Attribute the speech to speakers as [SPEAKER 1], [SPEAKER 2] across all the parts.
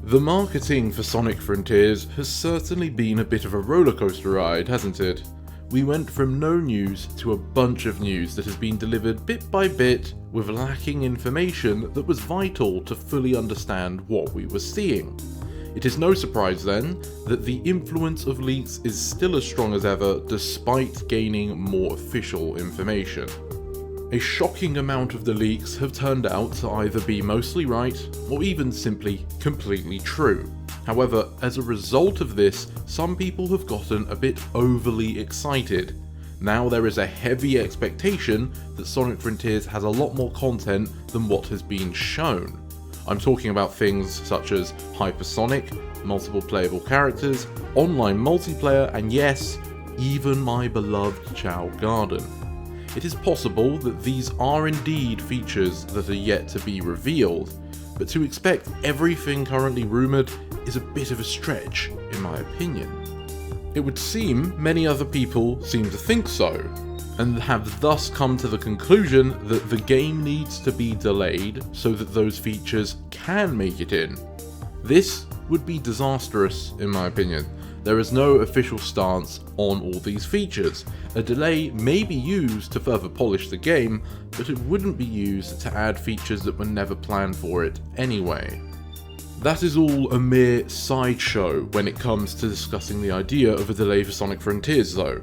[SPEAKER 1] The marketing for Sonic Frontiers has certainly been a bit of a rollercoaster ride, hasn't it? We went from no news to a bunch of news that has been delivered bit by bit with lacking information that was vital to fully understand what we were seeing. It is no surprise then that the influence of leaks is still as strong as ever despite gaining more official information. A shocking amount of the leaks have turned out to either be mostly right or even simply completely true. However, as a result of this, some people have gotten a bit overly excited. Now there is a heavy expectation that Sonic Frontiers has a lot more content than what has been shown. I'm talking about things such as hypersonic, multiple playable characters, online multiplayer, and yes, even my beloved Chao Garden. It is possible that these are indeed features that are yet to be revealed, but to expect everything currently rumoured is a bit of a stretch, in my opinion. It would seem many other people seem to think so, and have thus come to the conclusion that the game needs to be delayed so that those features can make it in. This would be disastrous, in my opinion. There is no official stance on all these features. A delay may be used to further polish the game, but it wouldn't be used to add features that were never planned for it anyway. That is all a mere sideshow when it comes to discussing the idea of a delay for Sonic Frontiers though.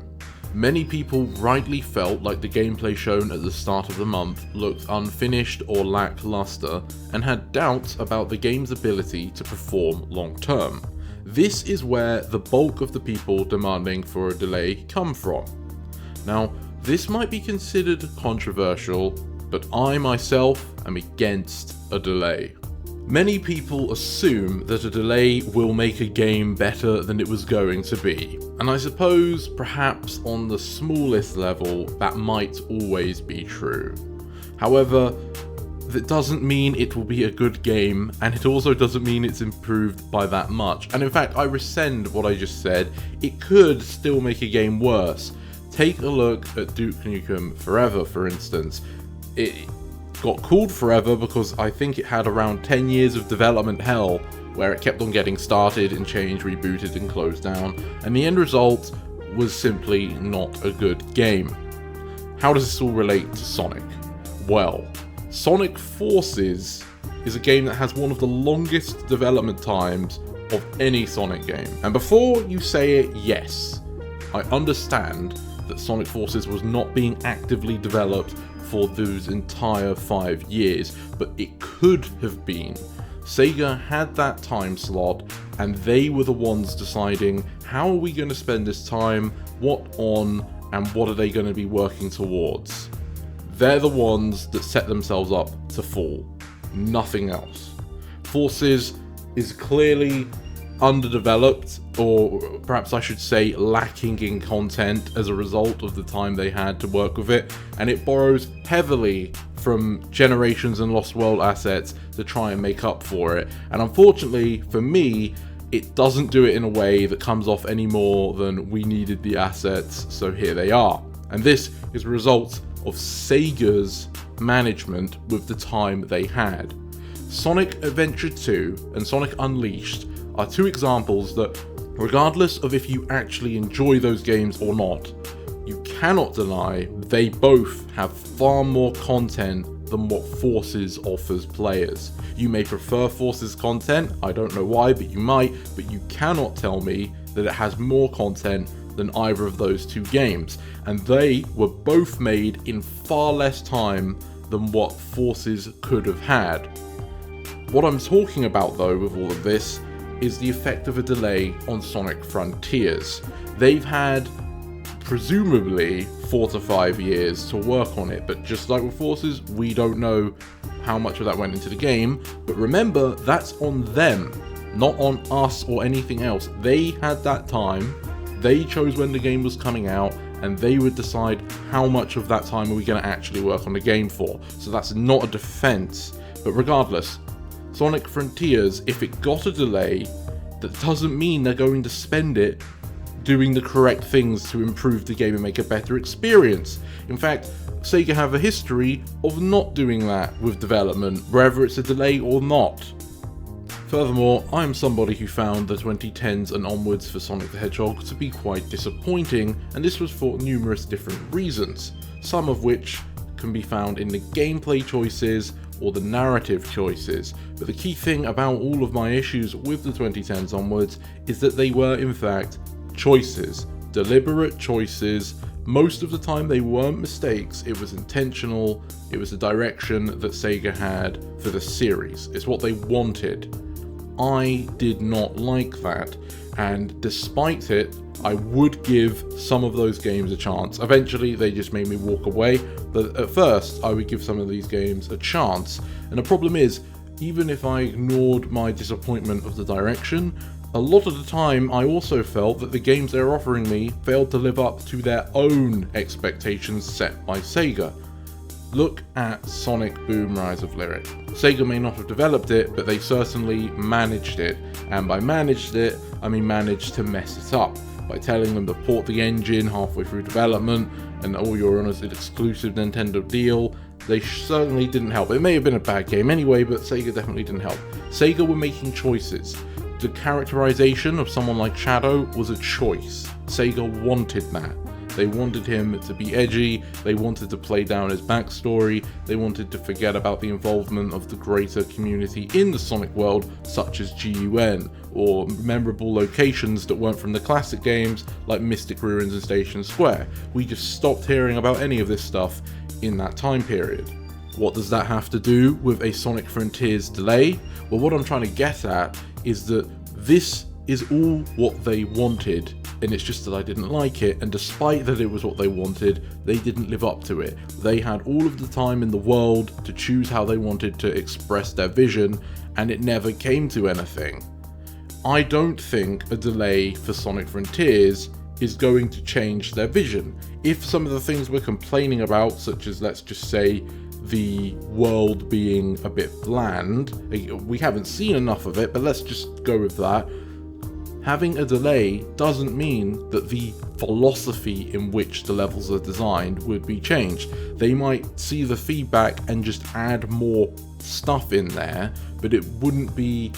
[SPEAKER 1] Many people rightly felt like the gameplay shown at the start of the month looked unfinished or lackluster, and had doubts about the game's ability to perform long term. This is where the bulk of the people demanding for a delay come from. Now, this might be considered controversial, but I myself am against a delay. Many people assume that a delay will make a game better than it was going to be, and I suppose perhaps on the smallest level that might always be true. However, that doesn't mean it will be a good game, and it also doesn't mean it's improved by that much. And in fact, I rescind what I just said. It could still make a game worse. Take a look at Duke Nukem Forever, for instance. It got called Forever because I think it had around 10 years of development hell, where it kept on getting started and changed, rebooted and closed down, and the end result was simply not a good game. How does this all relate to Sonic? Well, Sonic Forces is a game that has one of the longest development times of any Sonic game. And before you say it, yes, I understand that Sonic Forces was not being actively developed for those entire 5 years, but it could have been. Sega had that time slot, and they were the ones deciding how are we going to spend this time, what on, and what are they going to be working towards. They're the ones that set themselves up to fall, nothing else. Forces is clearly underdeveloped, or perhaps I should say lacking in content as a result of the time they had to work with it, and it borrows heavily from Generations and Lost World assets to try and make up for it. And unfortunately for me, it doesn't do it in a way that comes off any more than we needed the assets, so here they are. And this is a result of Sega's management with the time they had. Sonic Adventure 2 and Sonic Unleashed are two examples that, regardless of if you actually enjoy those games or not, you cannot deny they both have far more content than what Forces offers players. You may prefer Forces content, I don't know why, but you might, but you cannot tell me that it has more content than either of those two games, and they were both made in far less time than what Forces could have had. What I'm talking about though with all of this is the effect of a delay on Sonic Frontiers. They've had presumably 4 to 5 years to work on it, but just like with Forces, we don't know how much of that went into the game, but remember, that's on them, not on us or anything else. They had that time. They chose when the game was coming out, and they would decide how much of that time are we going to actually work on the game for. So that's not a defense. But regardless, Sonic Frontiers, if it got a delay, that doesn't mean they're going to spend it doing the correct things to improve the game and make a better experience. In fact, Sega have a history of not doing that with development, whether it's a delay or not. Furthermore, I am somebody who found the 2010s and onwards for Sonic the Hedgehog to be quite disappointing, and this was for numerous different reasons, some of which can be found in the gameplay choices or the narrative choices. But the key thing about all of my issues with the 2010s onwards is that they were in fact choices, deliberate choices. Most of the time they weren't mistakes, it was intentional, it was the direction that Sega had for the series, it's what they wanted. I did not like that, and despite it, I would give some of those games a chance. Eventually they just made me walk away, but at first I would give some of these games a chance. And the problem is, even if I ignored my disappointment of the direction, a lot of the time I also felt that the games they were offering me failed to live up to their own expectations set by Sega. Look at Sonic Boom Rise of Lyric. Sega may not have developed it, but they certainly managed it. And by managed it, I mean managed to mess it up. By telling them to port the engine halfway through development, and all you're on is an exclusive Nintendo deal, they certainly didn't help. It may have been a bad game anyway, but Sega definitely didn't help. Sega were making choices. The characterization of someone like Shadow was a choice. Sega wanted that. They wanted him to be edgy, they wanted to play down his backstory, they wanted to forget about the involvement of the greater community in the Sonic world, such as GUN, or memorable locations that weren't from the classic games, like Mystic Ruins and Station Square. We just stopped hearing about any of this stuff in that time period. What does that have to do with a Sonic Frontiers delay? Well, what I'm trying to get at is that this is all what they wanted, and it's just that I didn't like it, and despite that it was what they wanted, they didn't live up to it. They had all of the time in the world to choose how they wanted to express their vision, and it never came to anything. I don't think a delay for Sonic Frontiers is going to change their vision. If some of the things we're complaining about, such as, let's just say, the world being a bit bland, we haven't seen enough of it, but let's just go with that. Having a delay doesn't mean that the philosophy in which the levels are designed would be changed. They might see the feedback and just add more stuff in there, but it wouldn't be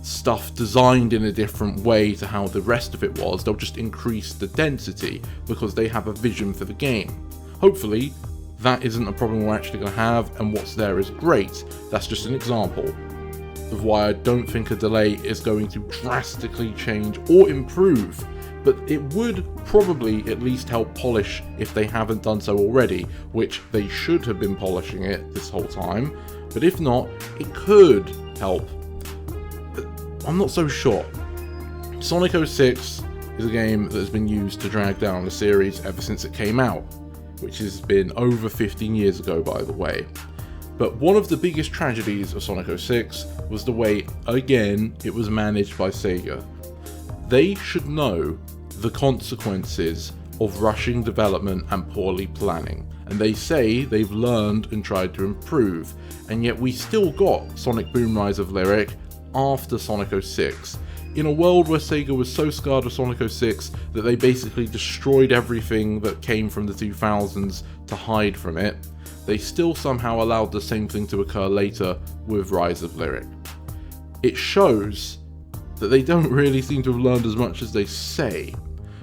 [SPEAKER 1] stuff designed in a different way to how the rest of it was. They'll just increase the density because they have a vision for the game. Hopefully, that isn't a problem we're actually going to have, and what's there is great. That's just an example of why I don't think a delay is going to drastically change or improve, but it would probably at least help polish if they haven't done so already, which they should have been polishing it this whole time, but if not, it could help. But I'm not so sure. Sonic 06 is a game that has been used to drag down the series ever since it came out, which has been over 15 years ago, by the way. But one of the biggest tragedies of Sonic 06 was the way, again, it was managed by Sega. They should know the consequences of rushing development and poorly planning, and they say they've learned and tried to improve, and yet we still got Sonic Boom Rise of Lyric after Sonic 06. In a world where Sega was so scarred of Sonic 06 that they basically destroyed everything that came from the 2000s to hide from it, they still somehow allowed the same thing to occur later with Rise of Lyric. It shows that they don't really seem to have learned as much as they say.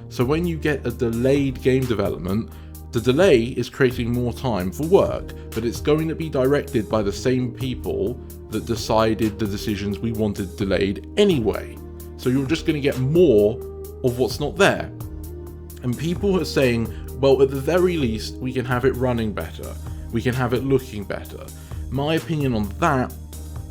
[SPEAKER 1] So when you get a delayed game development, the delay is creating more time for work, but it's going to be directed by the same people that decided the decisions we wanted delayed anyway. So you're just going to get more of what's not there. And people are saying, well, at the very least, we can have it running better. We can have it looking better. My opinion on that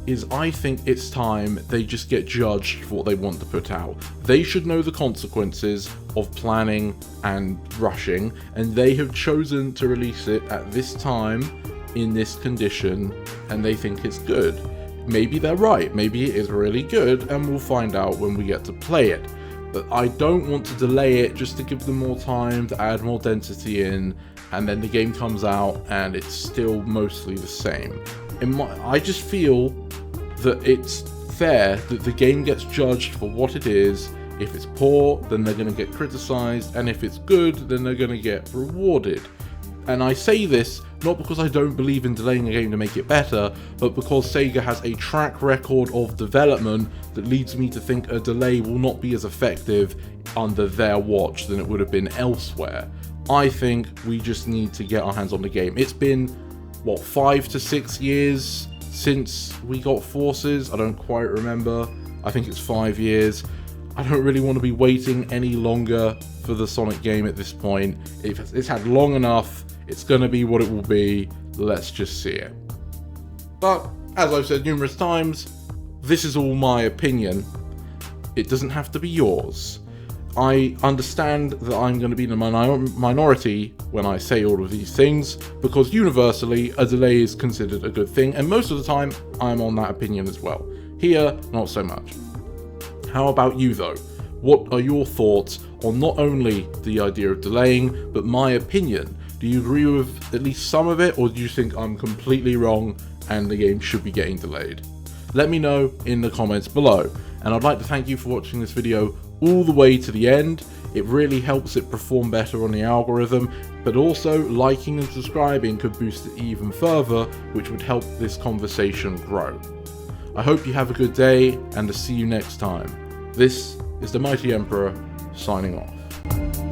[SPEAKER 1] is I think it's time they just get judged for what they want to put out. They should know the consequences of planning and rushing, and they have chosen to release it at this time, in this condition, and they think it's good. Maybe they're right, maybe it is really good, and we'll find out when we get to play it. But I don't want to delay it just to give them more time to add more density in, and then the game comes out and it's still mostly the same. I just feel that it's fair that the game gets judged for what it is. If it's poor, then they're going to get criticized, and if it's good, then they're going to get rewarded. And I say this not because I don't believe in delaying a game to make it better, but because Sega has a track record of development that leads me to think a delay will not be as effective under their watch than it would have been elsewhere. I think we just need to get our hands on the game. It's been, what, 5 to 6 years since we got Forces? I don't quite remember. I think it's 5 years. I don't really want to be waiting any longer for the Sonic game at this point. It's had long enough. It's going to be what it will be. Let's just see it. But, as I've said numerous times, this is all my opinion. It doesn't have to be yours. I understand that I'm going to be in the minority when I say all of these things, because universally, a delay is considered a good thing, and most of the time, I'm on that opinion as well. Here, not so much. How about you though? What are your thoughts on not only the idea of delaying, but my opinion? Do you agree with at least some of it, or do you think I'm completely wrong and the game should be getting delayed? Let me know in the comments below, and I'd like to thank you for watching this video all the way to the end. It really helps it perform better on the algorithm, but also liking and subscribing could boost it even further, which would help this conversation grow. I hope you have a good day, and to see you next time. This is the Mighty Emperor, signing off.